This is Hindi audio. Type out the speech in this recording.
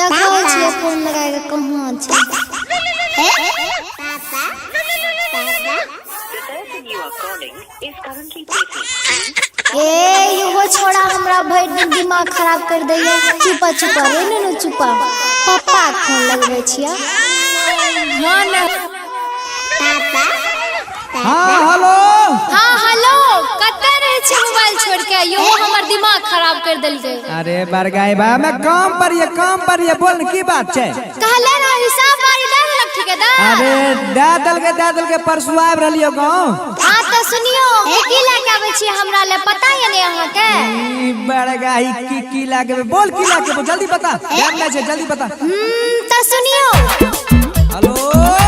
देखो छिए फोन लगाए के कहां छै ए यो छोड़ा हमरा भर दिन दिमाग खराब कर दैया। चुपा चुपा रे न चुपा पापा फोन लगबै छिया। हां न हां हेलो हां हेलो कतै रहे छी मोबाइल छोड़ के यो हमर दिमाग खराब कर देलकै। अरे बरगाई बा मैं काम पर ये बोल की बात छै। कहले ना हिसाब बारी दे देलक ठेकेदार। अरे दे दल के परसू आब रहलियो गांव। हां त सुनियो की लेके आबै छी हमरा ले पता य ने अहाँ के। ई बरगाई की लागे बोल की लागे जल्दी बता टाइम नै छै जल्दी बता। त सुनियो हेलो